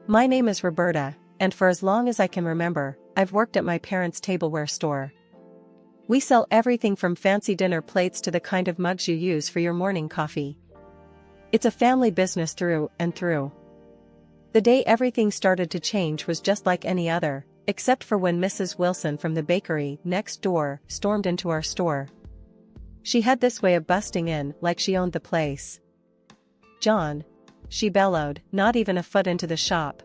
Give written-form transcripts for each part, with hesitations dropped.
My name is Roberta, and for as long as I can remember, I've worked at my parents' tableware store. We sell everything from fancy dinner plates to the kind of mugs you use for your morning coffee. It's a family business through and through. The day everything started to change was just like any other, except for when Mrs. Wilson from the bakery next door stormed into our store. She had this way of busting in like she owned the place. "John," she bellowed, not even a foot into the shop.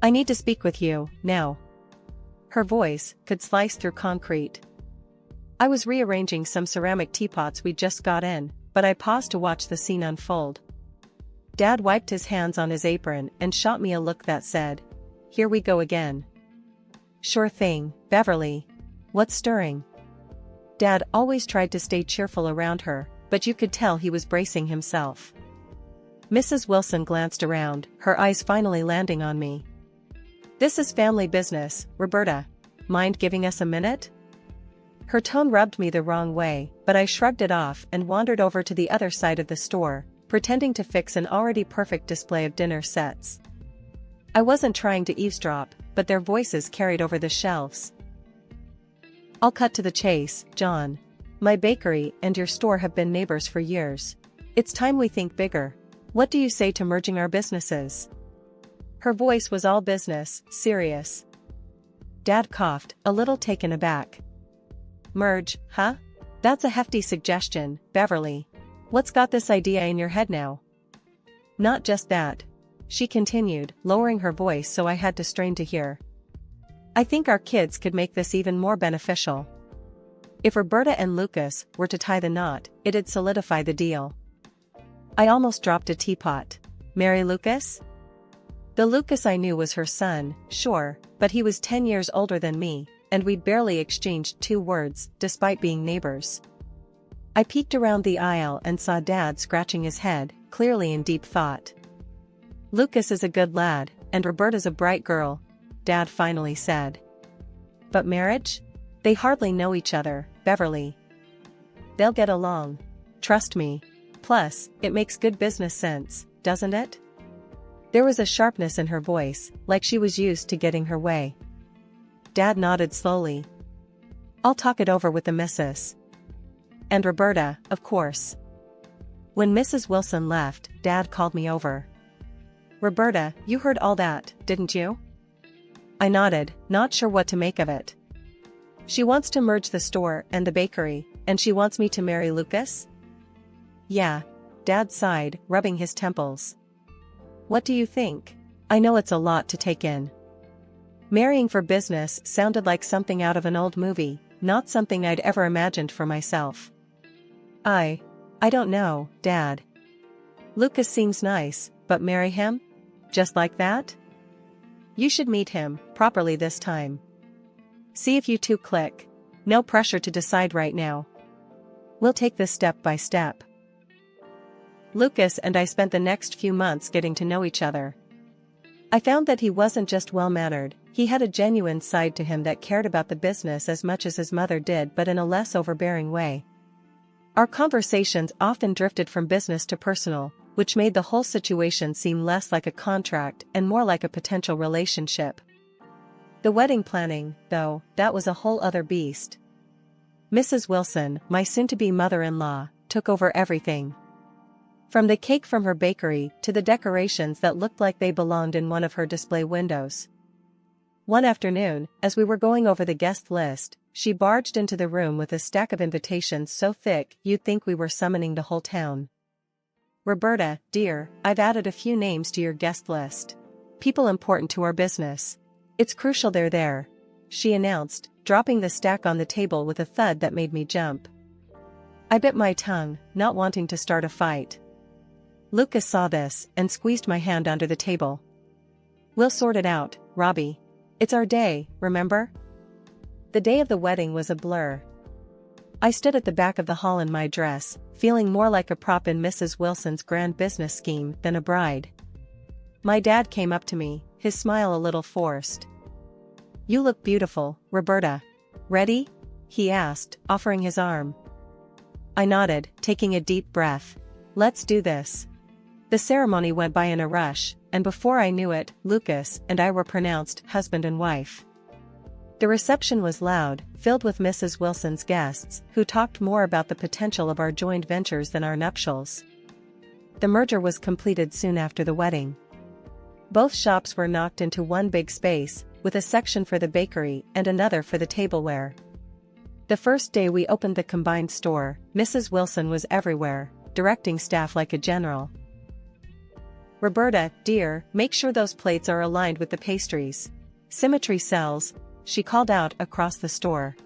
"I need to speak with you, now." Her voice could slice through concrete. I was rearranging some ceramic teapots we'd just got in, but I paused to watch the scene unfold. Dad wiped his hands on his apron and shot me a look that said, "Here we go again." "Sure thing, Beverly. What's stirring?" Dad always tried to stay cheerful around her, but you could tell he was bracing himself. Mrs. Wilson glanced around, her eyes finally landing on me. "This is family business, Roberta. Mind giving us a minute?" Her tone rubbed me the wrong way, but I shrugged it off and wandered over to the other side of the store, pretending to fix an already perfect display of dinner sets. I wasn't trying to eavesdrop, but their voices carried over the shelves. "I'll cut to the chase, John. My bakery and your store have been neighbors for years. It's time we think bigger. What do you say to merging our businesses?" Her voice was all business, serious. Dad coughed, a little taken aback. "Merge, huh? That's a hefty suggestion, Beverly. What's got this idea in your head now?" "Not just that," she continued, lowering her voice so I had to strain to hear. "I think our kids could make this even more beneficial. If Roberta and Lucas were to tie the knot, it'd solidify the deal." I almost dropped a teapot. Mary Lucas? The Lucas I knew was her son, sure, but he was 10 years older than me, and we'd barely exchanged 2 words, despite being neighbors. I peeked around the aisle and saw Dad scratching his head, clearly in deep thought. "Lucas is a good lad, and Roberta's a bright girl," Dad finally said. "But marriage? They hardly know each other, Beverly. They'll get along. Trust me. Plus, it makes good business sense, doesn't it?" There was a sharpness in her voice, like she was used to getting her way. Dad nodded slowly. "I'll talk it over with the missus. And Roberta, of course." When Mrs. Wilson left, Dad called me over. "Roberta, you heard all that, didn't you?" I nodded, not sure what to make of it. "She wants to merge the store and the bakery, and she wants me to marry Lucas?" "Yeah," Dad sighed, rubbing his temples. "What do you think? I know it's a lot to take in." Marrying for business sounded like something out of an old movie, not something I'd ever imagined for myself. I don't know, Dad. Lucas seems nice, but marry him? Just like that? You should meet him, properly this time. See if you two click. No pressure to decide right now. We'll take this step by step." Lucas and I spent the next few months getting to know each other. I found that he wasn't just well-mannered, he had a genuine side to him that cared about the business as much as his mother did, but in a less overbearing way. Our conversations often drifted from business to personal, which made the whole situation seem less like a contract and more like a potential relationship. The wedding planning, though, that was a whole other beast. Mrs. Wilson, my soon-to-be mother-in-law, took over everything. From the cake from her bakery to the decorations that looked like they belonged in one of her display windows. One afternoon, as we were going over the guest list, she barged into the room with a stack of invitations so thick you'd think we were summoning the whole town. "Roberta, dear, I've added a few names to your guest list. People important to our business. It's crucial they're there," she announced, dropping the stack on the table with a thud that made me jump. I bit my tongue, not wanting to start a fight. Lucas saw this and squeezed my hand under the table. "We'll sort it out, Robbie. It's our day, remember?" The day of the wedding was a blur. I stood at the back of the hall in my dress, feeling more like a prop in Mrs. Wilson's grand business scheme than a bride. My dad came up to me, his smile a little forced. "You look beautiful, Roberta. Ready?" he asked, offering his arm. I nodded, taking a deep breath. "Let's do this." The ceremony went by in a rush, and before I knew it, Lucas and I were pronounced husband and wife. The reception was loud, filled with Mrs. Wilson's guests, who talked more about the potential of our joint ventures than our nuptials. The merger was completed soon after the wedding. Both shops were knocked into one big space, with a section for the bakery and another for the tableware. The first day we opened the combined store, Mrs. Wilson was everywhere, directing staff like a general. "Roberta, dear, make sure those plates are aligned with the pastries. Symmetry sells," she called out across the store.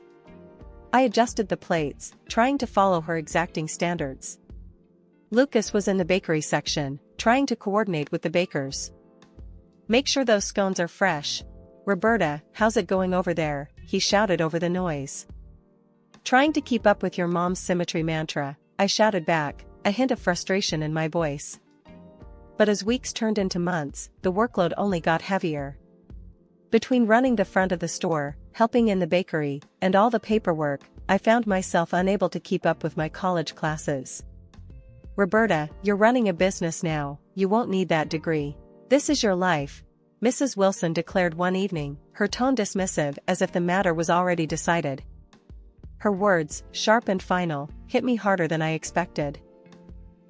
I adjusted the plates, trying to follow her exacting standards. Lucas was in the bakery section, trying to coordinate with the bakers. "Make sure those scones are fresh. Roberta, how's it going over there?" he shouted over the noise. "Trying to keep up with your mom's symmetry mantra," I shouted back, a hint of frustration in my voice. But as weeks turned into months, the workload only got heavier. Between running the front of the store, helping in the bakery, and all the paperwork, I found myself unable to keep up with my college classes. "Roberta, you're running a business now, you won't need that degree. This is your life," Mrs. Wilson declared one evening, her tone dismissive as if the matter was already decided. Her words, sharp and final, hit me harder than I expected.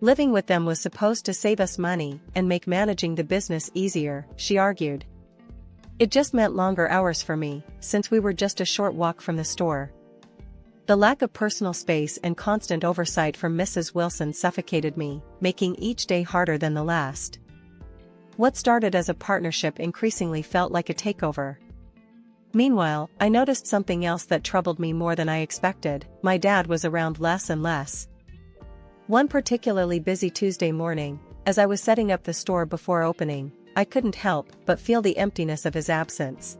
Living with them was supposed to save us money and make managing the business easier, she argued. It just meant longer hours for me, since we were just a short walk from the store. The lack of personal space and constant oversight from Mrs. Wilson suffocated me, making each day harder than the last. What started as a partnership increasingly felt like a takeover. Meanwhile, I noticed something else that troubled me more than I expected. My dad was around less and less. One particularly busy Tuesday morning, as I was setting up the store before opening, I couldn't help but feel the emptiness of his absence.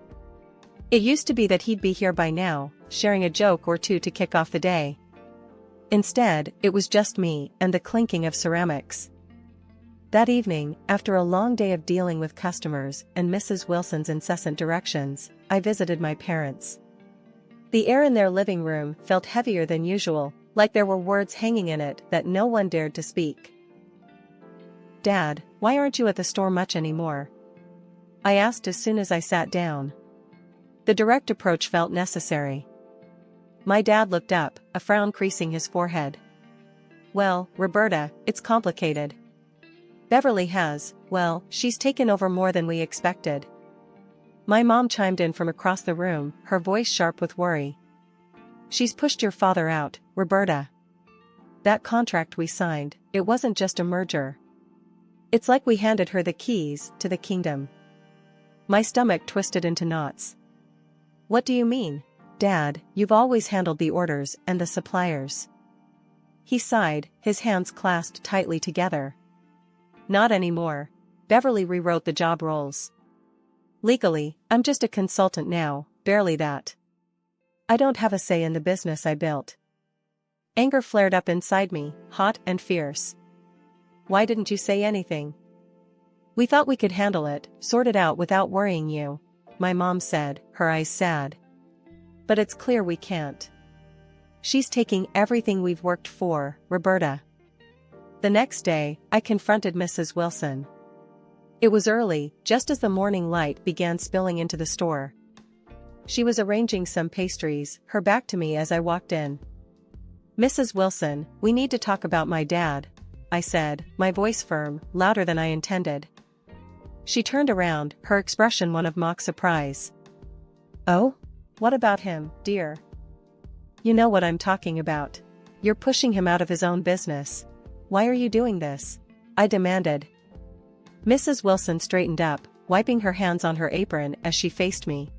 It used to be that he'd be here by now, sharing a joke or two to kick off the day. Instead, it was just me and the clinking of ceramics. That evening, after a long day of dealing with customers and Mrs. Wilson's incessant directions, I visited my parents. The air in their living room felt heavier than usual, like there were words hanging in it that no one dared to speak. "Dad, why aren't you at the store much anymore?" I asked as soon as I sat down. The direct approach felt necessary. My dad looked up, a frown creasing his forehead. "Well, Roberta, it's complicated. Beverly has, well, she's taken over more than we expected." My mom chimed in from across the room, her voice sharp with worry. "She's pushed your father out, Roberta. That contract we signed, it wasn't just a merger. It's like we handed her the keys to the kingdom." My stomach twisted into knots. "What do you mean? Dad, you've always handled the orders and the suppliers." He sighed, his hands clasped tightly together. "Not anymore. Beverly rewrote the job roles. Legally, I'm just a consultant now, barely that. I don't have a say in the business I built." Anger flared up inside me, hot and fierce. "Why didn't you say anything? We thought we could handle it, sort it out without worrying you," my mom said, her eyes sad. "But it's clear we can't. She's taking everything we've worked for, Roberta." The next day, I confronted Mrs. Wilson. It was early, just as the morning light began spilling into the store. She was arranging some pastries, her back to me as I walked in. "Mrs. Wilson, we need to talk about my dad," I said, my voice firm, louder than I intended. She turned around, her expression one of mock surprise. "Oh? What about him, dear?" "You know what I'm talking about. You're pushing him out of his own business. Why are you doing this?" I demanded. Mrs. Wilson straightened up, wiping her hands on her apron as she faced me.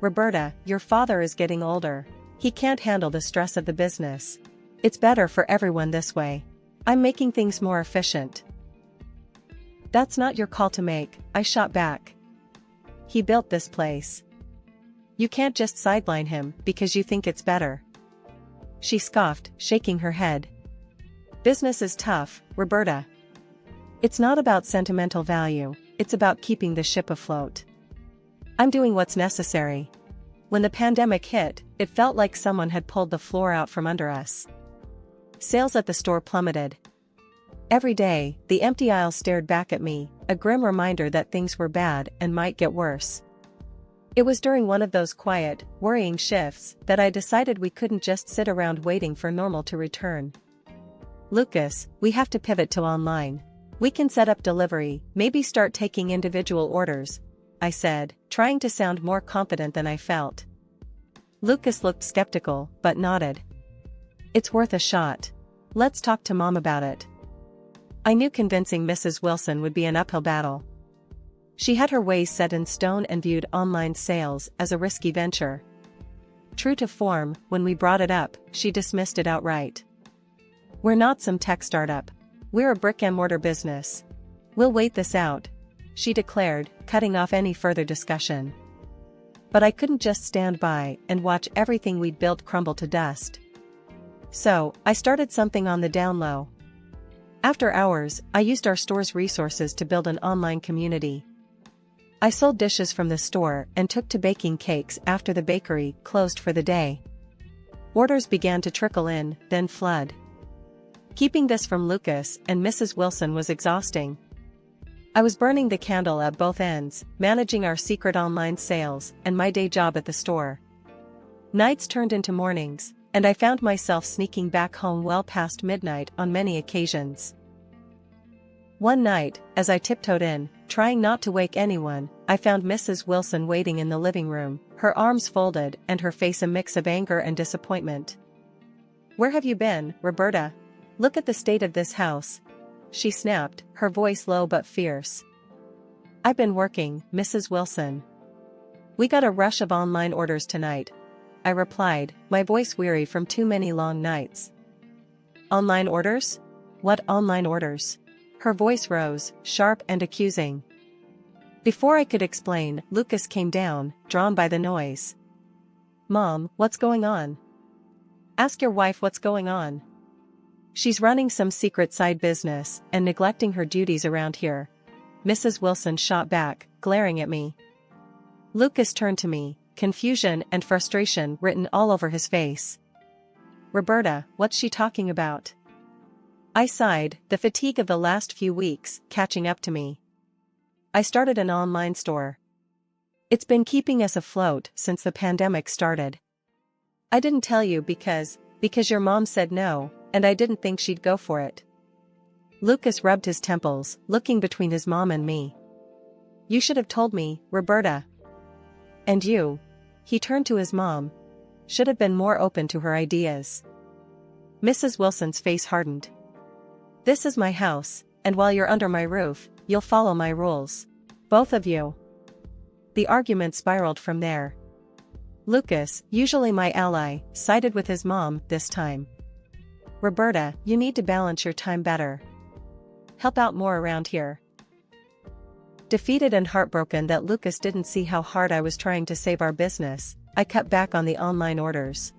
"Roberta, your father is getting older. He can't handle the stress of the business. It's better for everyone this way. I'm making things more efficient." "That's not your call to make," I shot back. "He built this place. You can't just sideline him because you think it's better." She scoffed, shaking her head. "Business is tough, Roberta. It's not about sentimental value, it's about keeping the ship afloat. I'm doing what's necessary." When the pandemic hit, it felt like someone had pulled the floor out from under us. Sales at the store plummeted. Every day, the empty aisle stared back at me, a grim reminder that things were bad and might get worse. It was during one of those quiet, worrying shifts that I decided we couldn't just sit around waiting for normal to return. Lucas, we have to pivot to online. We can set up delivery, maybe start taking individual orders, I said, trying to sound more confident than I felt. Lucas looked skeptical, but nodded. It's worth a shot. Let's talk to Mom about it. I knew convincing Mrs. Wilson would be an uphill battle. She had her ways set in stone and viewed online sales as a risky venture. True to form, when we brought it up, she dismissed it outright. We're not some tech startup. We're a brick-and-mortar business. We'll wait this out, she declared, cutting off any further discussion. But I couldn't just stand by and watch everything we'd built crumble to dust. So, I started something on the down low. After hours, I used our store's resources to build an online community. I sold dishes from the store and took to baking cakes after the bakery closed for the day. Orders began to trickle in, then flood. Keeping this from Lucas and Mrs. Wilson was exhausting. I was burning the candle at both ends, managing our secret online sales and my day job at the store. Nights turned into mornings, and I found myself sneaking back home well past midnight on many occasions. One night, as I tiptoed in, trying not to wake anyone, I found Mrs. Wilson waiting in the living room, her arms folded and her face a mix of anger and disappointment. "Where have you been, Roberta? Look at the state of this house," she snapped, her voice low but fierce. "I've been working, Mrs. Wilson. We got a rush of online orders tonight," I replied, my voice weary from too many long nights. "Online orders? What online orders?" Her voice rose, sharp and accusing. Before I could explain, Lucas came down, drawn by the noise. "Mom, what's going on? Ask your wife what's going on. She's running some secret side business and neglecting her duties around here," Mrs. Wilson shot back, glaring at me. Lucas turned to me, confusion and frustration written all over his face. "Roberta, what's she talking about?" I sighed, the fatigue of the last few weeks catching up to me. "I started an online store. It's been keeping us afloat since the pandemic started. I didn't tell you because your mom said no, and I didn't think she'd go for it." Lucas rubbed his temples, looking between his mom and me. "You should have told me, Roberta. And you," he turned to his mom, "should have been more open to her ideas." Mrs. Wilson's face hardened. "This is my house, and while you're under my roof, you'll follow my rules. Both of you." The argument spiraled from there. Lucas, usually my ally, sided with his mom this time. "Roberta, you need to balance your time better. Help out more around here." Defeated and heartbroken that Lucas didn't see how hard I was trying to save our business, I cut back on the online orders.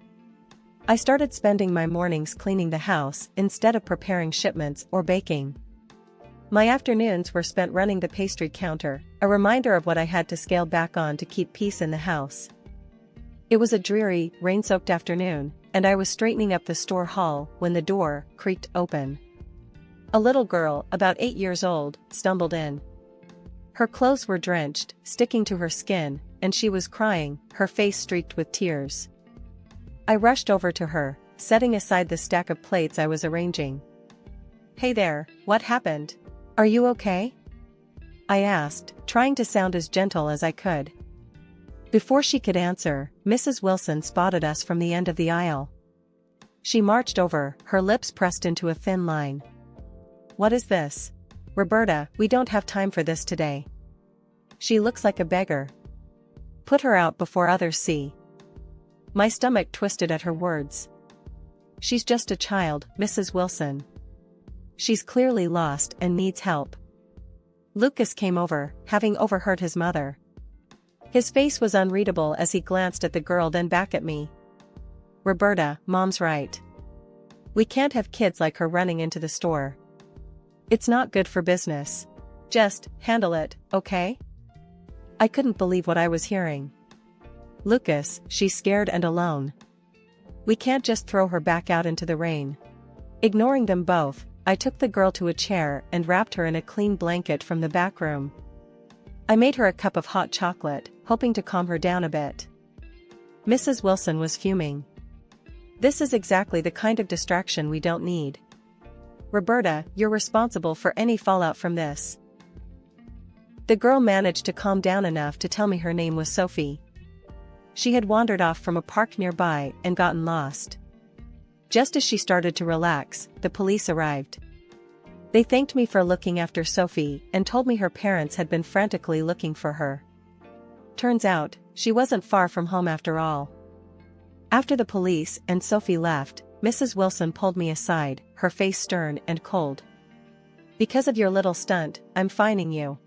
I started spending my mornings cleaning the house instead of preparing shipments or baking. My afternoons were spent running the pastry counter, a reminder of what I had to scale back on to keep peace in the house. It was a dreary, rain-soaked afternoon, and I was straightening up the store hall when the door creaked open. A little girl, about 8 years old, stumbled in. Her clothes were drenched, sticking to her skin, and she was crying, her face streaked with tears. I rushed over to her, setting aside the stack of plates I was arranging. "Hey there, what happened? Are you okay?" I asked, trying to sound as gentle as I could. Before she could answer, Mrs. Wilson spotted us from the end of the aisle. She marched over, her lips pressed into a thin line. "What is this? Roberta, we don't have time for this today. She looks like a beggar. Put her out before others see." My stomach twisted at her words. "She's just a child, Mrs. Wilson. She's clearly lost and needs help." Lucas came over, having overheard his mother. His face was unreadable as he glanced at the girl then back at me. "Roberta, Mom's right. We can't have kids like her running into the store. It's not good for business. Just handle it, okay?" I couldn't believe what I was hearing. "Lucas, she's scared and alone. We can't just throw her back out into the rain." Ignoring them both, I took the girl to a chair and wrapped her in a clean blanket from the back room. I made her a cup of hot chocolate, hoping to calm her down a bit. Mrs. Wilson was fuming. This is exactly the kind of distraction we don't need. Roberta, you're responsible for any fallout from this. The girl managed to calm down enough to tell me her name was Sophie. She had wandered off from a park nearby and gotten lost. Just as she started to relax, the police arrived. They thanked me for looking after Sophie and told me her parents had been frantically looking for her. Turns out, she wasn't far from home after all. After the police and Sophie left, Mrs. Wilson pulled me aside, her face stern and cold. Because of your little stunt, I'm fining you.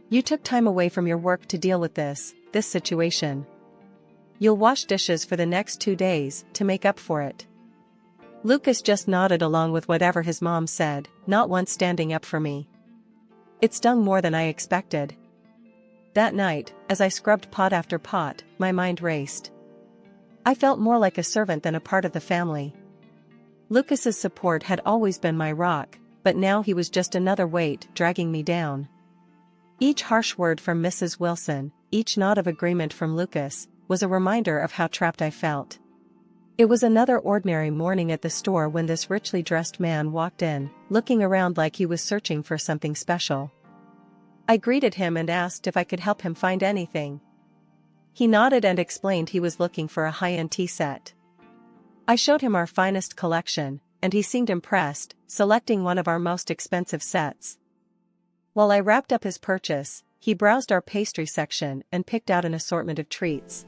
You took time away from your work to deal with this situation. You'll wash dishes for the next 2 days to make up for it. Lucas just nodded along with whatever his mom said, not once standing up for me. It stung more than I expected. That night, as I scrubbed pot after pot, my mind raced. I felt more like a servant than a part of the family. Lucas's support had always been my rock, but now he was just another weight dragging me down. Each harsh word from Mrs. Wilson, each nod of agreement from Lucas, was a reminder of how trapped I felt. It was another ordinary morning at the store when this richly dressed man walked in, looking around like he was searching for something special. I greeted him and asked if I could help him find anything. He nodded and explained he was looking for a high-end tea set. I showed him our finest collection, and he seemed impressed, selecting one of our most expensive sets. While I wrapped up his purchase, he browsed our pastry section and picked out an assortment of treats.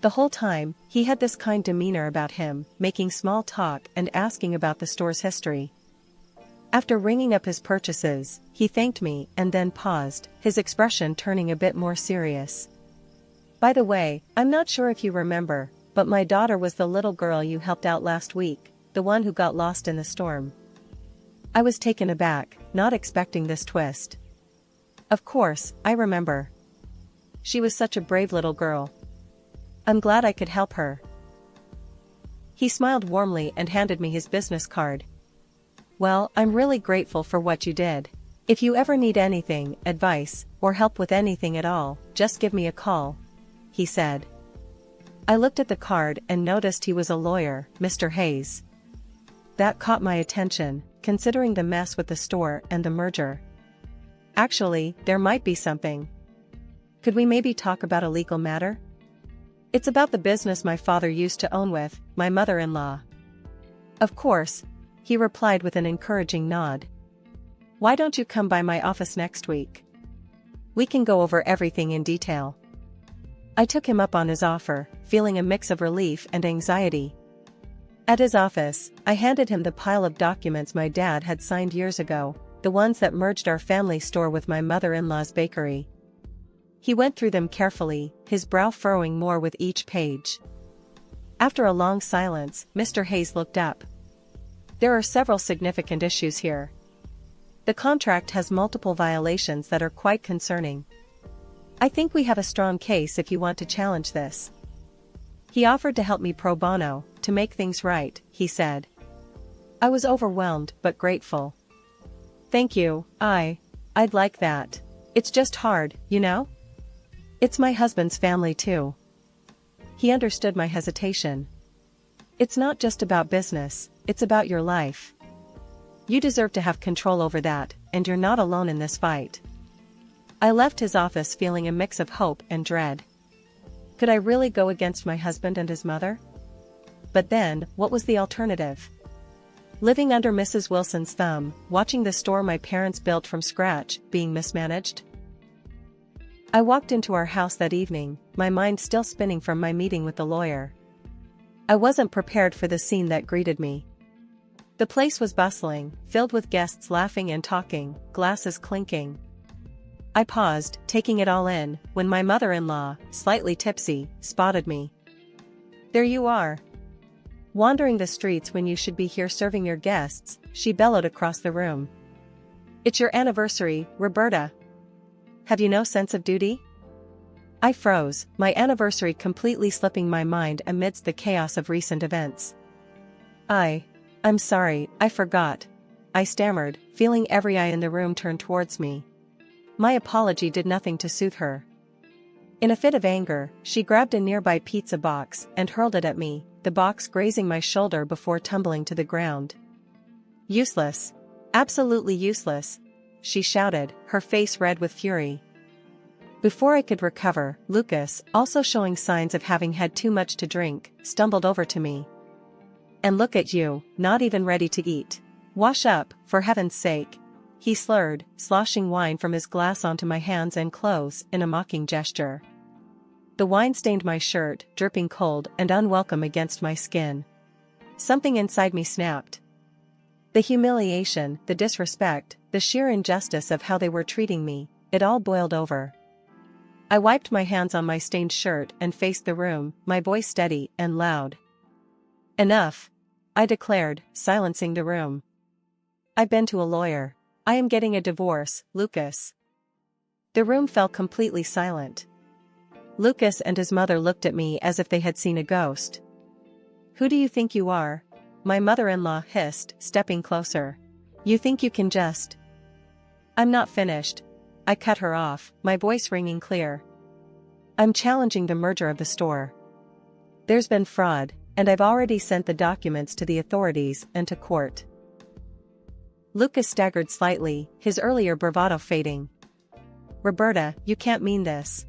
The whole time, he had this kind demeanor about him, making small talk and asking about the store's history. After ringing up his purchases, he thanked me and then paused, his expression turning a bit more serious. By the way, I'm not sure if you remember, but my daughter was the little girl you helped out last week, the one who got lost in the storm. I was taken aback, not expecting this twist. Of course, I remember. She was such a brave little girl. I'm glad I could help her. He smiled warmly and handed me his business card. Well, I'm really grateful for what you did. If you ever need anything, advice, or help with anything at all, just give me a call, he said. I looked at the card and noticed he was a lawyer, Mr. Hayes. That caught my attention, considering the mess with the store and the merger. Actually, there might be something. Could we maybe talk about a legal matter? It's about the business my father used to own with my mother-in-law. Of course, he replied with an encouraging nod. Why don't you come by my office next week? We can go over everything in detail. I took him up on his offer, feeling a mix of relief and anxiety. At his office, I handed him the pile of documents my dad had signed years ago, the ones that merged our family store with my mother-in-law's bakery. He went through them carefully, his brow furrowing more with each page. After a long silence, Mr. Hayes looked up. There are several significant issues here. The contract has multiple violations that are quite concerning. I think we have a strong case if you want to challenge this. He offered to help me pro bono, to make things right, he said. I was overwhelmed but grateful. Thank you, I'd like that. It's just hard, you know? It's my husband's family too. He understood my hesitation. It's not just about business, it's about your life. You deserve to have control over that, and you're not alone in this fight. I left his office feeling a mix of hope and dread. Could I really go against my husband and his mother? But then, what was the alternative? Living under Mrs. Wilson's thumb, watching the store my parents built from scratch being mismanaged? I walked into our house that evening, my mind still spinning from my meeting with the lawyer. I wasn't prepared for the scene that greeted me. The place was bustling, filled with guests laughing and talking, glasses clinking. I paused, taking it all in, when my mother-in-law, slightly tipsy, spotted me. There you are. Wandering the streets when you should be here serving your guests, she bellowed across the room. It's your anniversary, Roberta. Have you no sense of duty? I froze, my anniversary completely slipping my mind amidst the chaos of recent events. I'm sorry, I forgot. I stammered, feeling every eye in the room turn towards me. My apology did nothing to soothe her. In a fit of anger, she grabbed a nearby pizza box and hurled it at me, the box grazing my shoulder before tumbling to the ground. Useless. Absolutely useless, she shouted, her face red with fury. Before I could recover, Lucas, also showing signs of having had too much to drink, stumbled over to me. And look at you, not even ready to eat. Wash up, for heaven's sake. He slurred, sloshing wine from his glass onto my hands and clothes in a mocking gesture. The wine stained my shirt, dripping cold and unwelcome against my skin. Something inside me snapped. The humiliation, the disrespect, the sheer injustice of how they were treating me, it all boiled over. I wiped my hands on my stained shirt and faced the room, my voice steady and loud. Enough, I declared, silencing the room. I've been to a lawyer. I am getting a divorce, Lucas. The room fell completely silent. Lucas and his mother looked at me as if they had seen a ghost. Who do you think you are? My mother-in-law hissed, stepping closer. You think you can just... I'm not finished. I cut her off, my voice ringing clear. I'm challenging the merger of the store. There's been fraud, and I've already sent the documents to the authorities and to court. Lucas staggered slightly, his earlier bravado fading. Roberta, you can't mean this.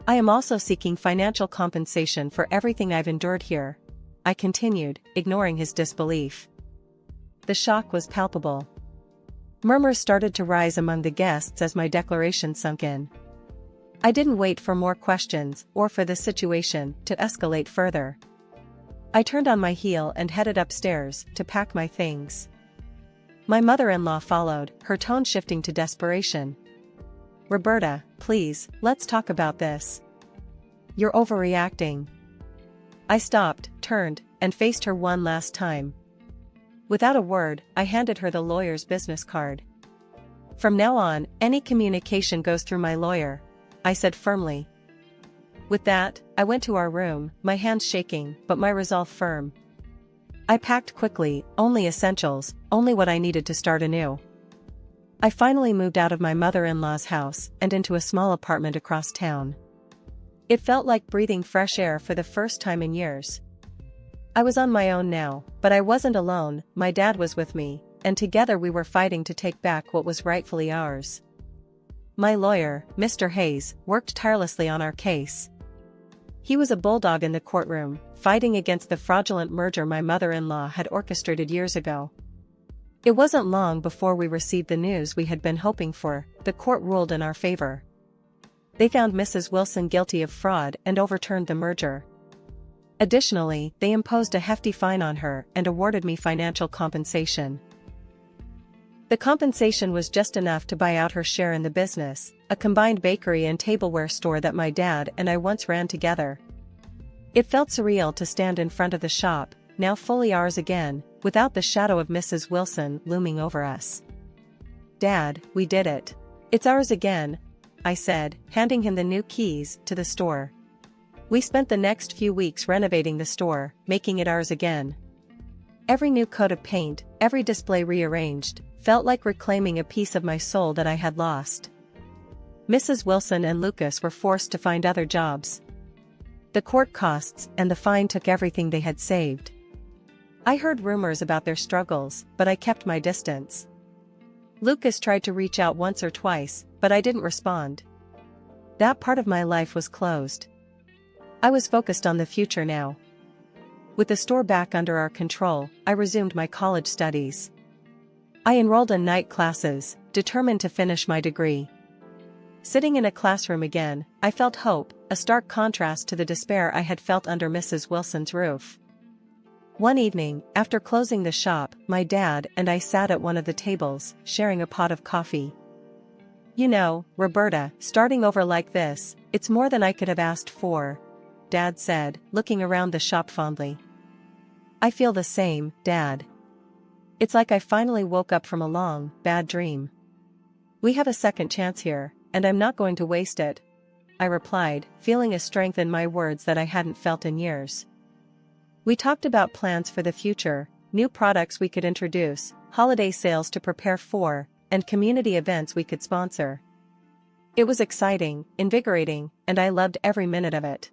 I am also seeking financial compensation for everything I've endured here, I continued, ignoring his disbelief. The shock was palpable. Murmurs started to rise among the guests as my declaration sunk in. I didn't wait for more questions or for the situation to escalate further. I turned on my heel and headed upstairs to pack my things. My mother-in-law followed, her tone shifting to desperation. Roberta, please, let's talk about this. You're overreacting. I stopped, turned, and faced her one last time. Without a word, I handed her the lawyer's business card. From now on, any communication goes through my lawyer, I said firmly. With that, I went to our room, my hands shaking, but my resolve firm. I packed quickly, only essentials, only what I needed to start anew. I finally moved out of my mother-in-law's house and into a small apartment across town. It felt like breathing fresh air for the first time in years. I was on my own now, but I wasn't alone, my dad was with me, and together we were fighting to take back what was rightfully ours. My lawyer, Mr. Hayes, worked tirelessly on our case. He was a bulldog in the courtroom, fighting against the fraudulent merger my mother-in-law had orchestrated years ago. It wasn't long before we received the news we had been hoping for. The court ruled in our favor. They found Mrs. Wilson guilty of fraud and overturned the merger. Additionally, they imposed a hefty fine on her and awarded me financial compensation. The compensation was just enough to buy out her share in the business, a combined bakery and tableware store that my dad and I once ran together. It felt surreal to stand in front of the shop, now fully ours again, without the shadow of Mrs. Wilson looming over us. Dad, we did it. It's ours again, I said, handing him the new keys to the store. We spent the next few weeks renovating the store, making it ours again. Every new coat of paint, every display rearranged, felt like reclaiming a piece of my soul that I had lost. Mrs. Wilson and Lucas were forced to find other jobs. The court costs and the fine took everything they had saved. I heard rumors about their struggles, but I kept my distance. Lucas tried to reach out once or twice, but I didn't respond. That part of my life was closed. I was focused on the future now. With the store back under our control, I resumed my college studies. I enrolled in night classes, determined to finish my degree. Sitting in a classroom again, I felt hope, a stark contrast to the despair I had felt under Mrs. Wilson's roof. One evening, after closing the shop, my dad and I sat at one of the tables, sharing a pot of coffee. You know, Roberta, starting over like this, it's more than I could have asked for, Dad said, looking around the shop fondly. I feel the same, Dad. It's like I finally woke up from a long, bad dream. We have a second chance here, and I'm not going to waste it, I replied, feeling a strength in my words that I hadn't felt in years. We talked about plans for the future, new products we could introduce, holiday sales to prepare for, and community events we could sponsor. It was exciting, invigorating, and I loved every minute of it.